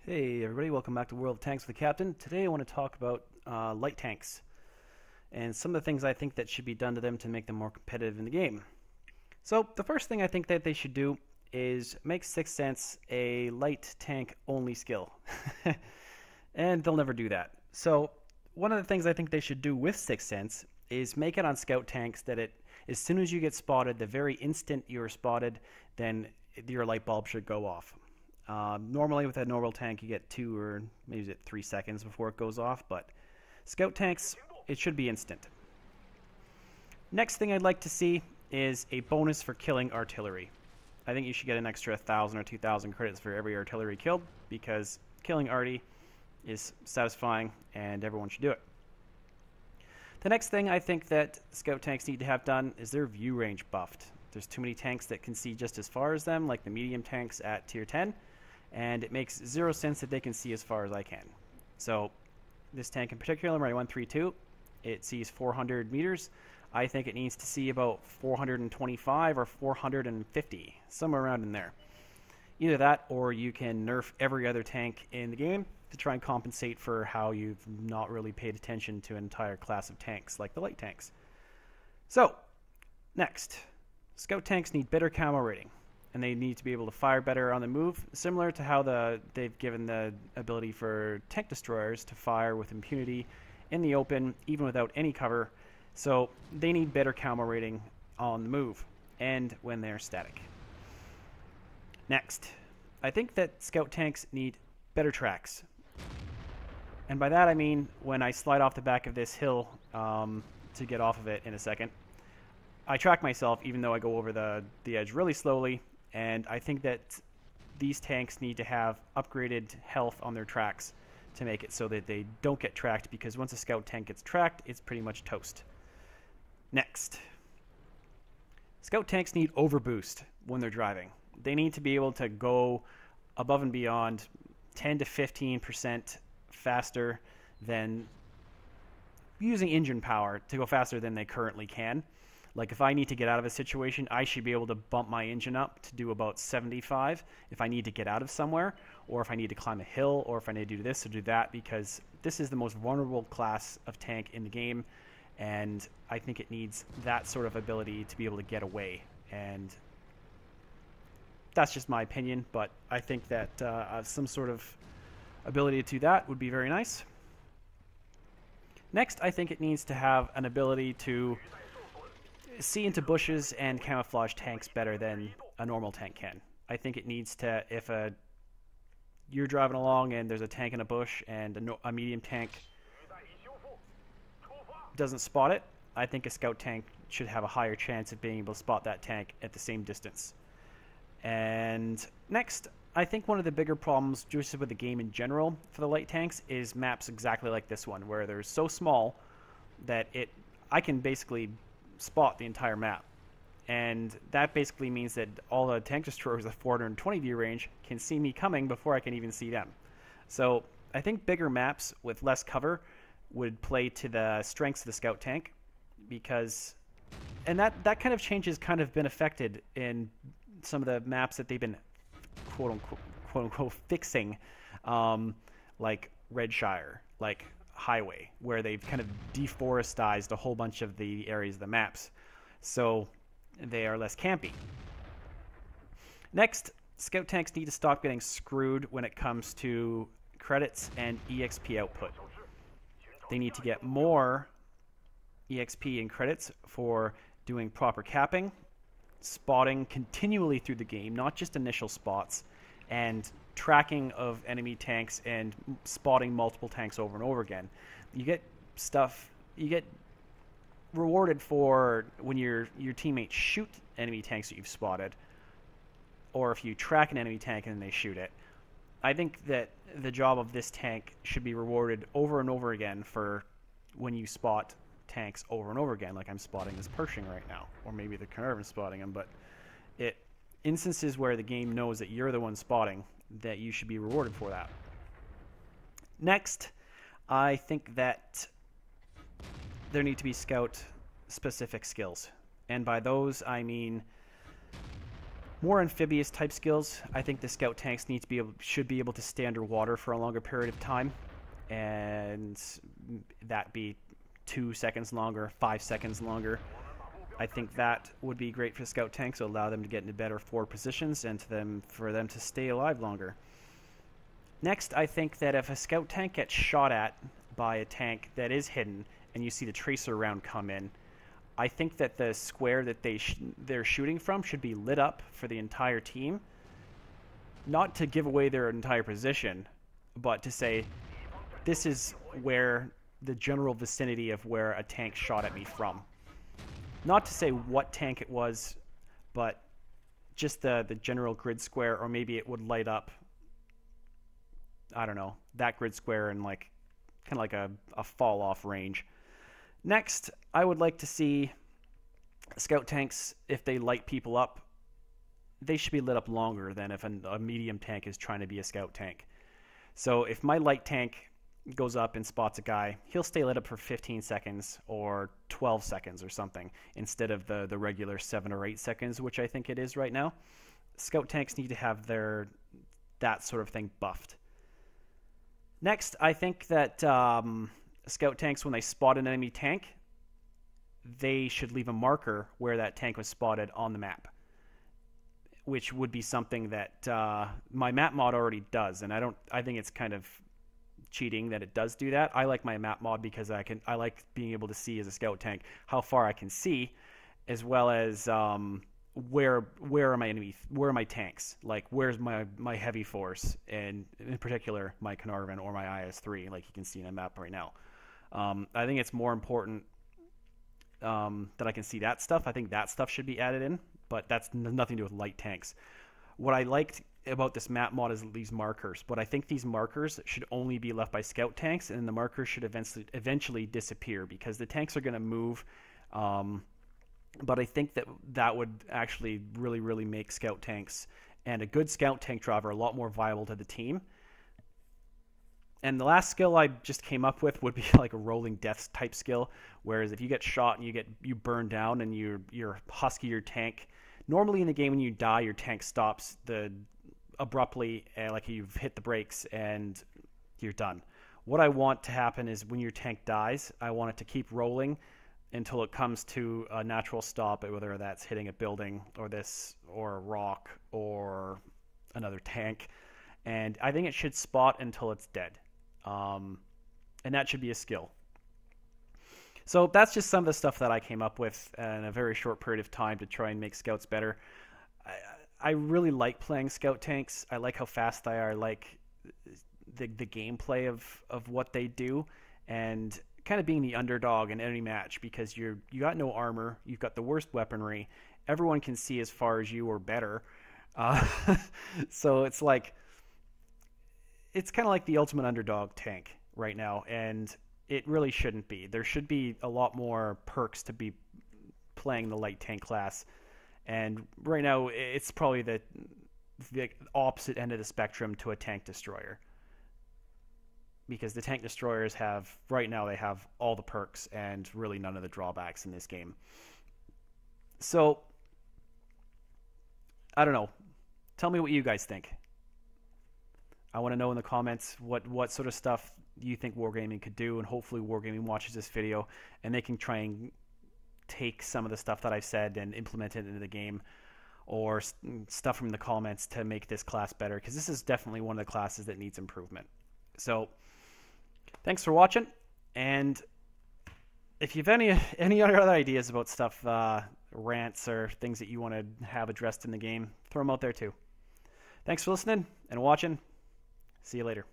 Hey everybody, welcome back to World of Tanks with the Captain. Today I want to talk about light tanks and some of the things I think that should be done to them to make them more competitive in the game. So the first thing I think that they should do is make Sixth Sense a light tank only skill. And they'll never do that. So one of the things I think they should do with Sixth Sense is make it on scout tanks that as soon as you get spotted, the very instant you're spotted, then your light bulb should go off. Normally with a normal tank you get 2 or maybe 3 seconds before it goes off, but scout tanks, it should be instant. Next thing I'd like to see is a bonus for killing artillery. I think you should get an extra 1,000 or 2,000 credits for every artillery killed, because killing arty is satisfying and everyone should do it. The next thing I think that scout tanks need to have done is their view range buffed. There's too many tanks that can see just as far as them, like the medium tanks at tier 10, and it makes zero sense that they can see as far as I can. So this tank in particular, my 132, it sees 400 meters. I think it needs to see about 425 or 450, somewhere around in there. Either that, or you can nerf every other tank in the game to try and compensate for how you've not really paid attention to an entire class of tanks, like the light tanks. So, next. Scout tanks need better camo rating, and they need to be able to fire better on the move, similar to how they've given the ability for tank destroyers to fire with impunity in the open, even without any cover. So they need better camo rating on the move and when they're static. Next, I think that scout tanks need better tracks. And by that I mean when I slide off the back of this hill to get off of it in a second, I track myself even though I go over the edge really slowly, and I think that these tanks need to have upgraded health on their tracks to make it so that they don't get tracked, because once a scout tank gets tracked, it's pretty much toast. Next. Scout tanks need overboost when they're driving. They need to be able to go above and beyond 10 to 15% faster than using engine power to go faster than they currently can. Like if I need to get out of a situation, I should be able to bump my engine up to do about 75 if I need to get out of somewhere, or if I need to climb a hill, or if I need to do this or do that, because this is the most vulnerable class of tank in the game, and I think it needs that sort of ability to be able to get away. And that's just my opinion, but I think that some sort of ability to do that would be very nice. Next, I think it needs to have an ability to see into bushes and camouflage tanks better than a normal tank can. I think it needs to, if you're driving along and there's a tank in a bush and a medium tank doesn't spot it, I think a scout tank should have a higher chance of being able to spot that tank at the same distance. And next, I think one of the bigger problems just with the game in general for the light tanks is maps exactly like this one, where they're so small that I can basically spot the entire map, and that basically means that all the tank destroyers with 420 view range can see me coming before I can even see them. So I think bigger maps with less cover would play to the strengths of the scout tank, because and that kind of change has kind of been affected in some of the maps that they've been quote unquote fixing, like Redshire, like Highway, where they've kind of deforestized a whole bunch of the areas of the maps, so they are less campy. Next, scout tanks need to stop getting screwed when it comes to credits and EXP output. They need to get more EXP and credits for doing proper capping, spotting continually through the game, not just initial spots, and tracking of enemy tanks and spotting multiple tanks over and over again. You get rewarded for when your teammates shoot enemy tanks that you've spotted, or if you track an enemy tank and then they shoot it. I think that the job of this tank should be rewarded over and over again for when you spot tanks over and over again, like I'm spotting this Pershing right now, or maybe the Carnarvon's spotting him, but instances where the game knows that you're the one spotting, that you should be rewarded for that. Next, I think that there need to be scout specific skills, and by those I mean More amphibious type skills. I think the scout tanks should be able to stay underwater for a longer period of time, and that be 2 seconds longer, 5 seconds longer. I think that would be great for scout tanks to allow them to get into better forward positions and for them to stay alive longer. Next, I think that if a scout tank gets shot at by a tank that is hidden and you see the tracer round come in, I think that the square that they're shooting from should be lit up for the entire team, not to give away their entire position, but to say, this is where the general vicinity of where a tank shot at me from. Not to say what tank it was, but just the general grid square, or maybe it would light up, I don't know, that grid square in like kind of like a fall off range. Next, I would like to see scout tanks, if they light people up, they should be lit up longer than if a medium tank is trying to be a scout tank. So if my light tank goes up and spots a guy, he'll stay lit up for 15 seconds or 12 seconds or something, instead of the regular 7 or 8 seconds, which I think it is right now. Scout tanks need to have that sort of thing buffed. Next, I think that scout tanks, when they spot an enemy tank, they should leave a marker where that tank was spotted on the map, which would be something that my map mod already does, and I think it's kind of cheating that it does do that. I like my map mod because I like being able to see as a scout tank how far I can see, as well as where are my enemies, where are my tanks, like where's my heavy force, and in particular my Carnarvon or my IS-3, like you can see in the map right now. I think it's more important that I can see that stuff. I think that stuff should be added in, but that's nothing to do with light tanks. What I liked about this map mod is these markers, but I think these markers should only be left by scout tanks, and the markers should eventually disappear, because the tanks are going to move. But I think that would actually really make scout tanks and a good scout tank driver a lot more viable to the team. And the last skill I just came up with would be like a rolling death type skill, whereas if you get shot and you burn down and you're husky your tank, normally in the game when you die, your tank stops abruptly, like you've hit the brakes and you're done. What I want to happen is when your tank dies, I want it to keep rolling until it comes to a natural stop, whether that's hitting a building or a rock or another tank. And I think it should spot until it's dead. And that should be a skill. So that's just some of the stuff that I came up with in a very short period of time to try and make scouts better. I really like playing scout tanks. I like how fast they are. I like the gameplay of what they do, and kind of being the underdog in any match, because you got no armor, you've got the worst weaponry, everyone can see as far as you or better. So it's kind of like the ultimate underdog tank right now, and it really shouldn't be. There should be a lot more perks to be playing the light tank class, and right now it's probably the opposite end of the spectrum to a tank destroyer, because the tank destroyers right now they have all the perks and really none of the drawbacks in this game. So I don't know, tell me what you guys think. I want to know in the comments what sort of stuff you think Wargaming could do, and hopefully Wargaming watches this video and they can try and take some of the stuff that I've said and implement it into the game, or stuff from the comments to make this class better, because this is definitely one of the classes that needs improvement. So thanks for watching, and if you have any other ideas about stuff, rants or things that you want to have addressed in the game, throw them out there too. Thanks for listening and watching. See you later.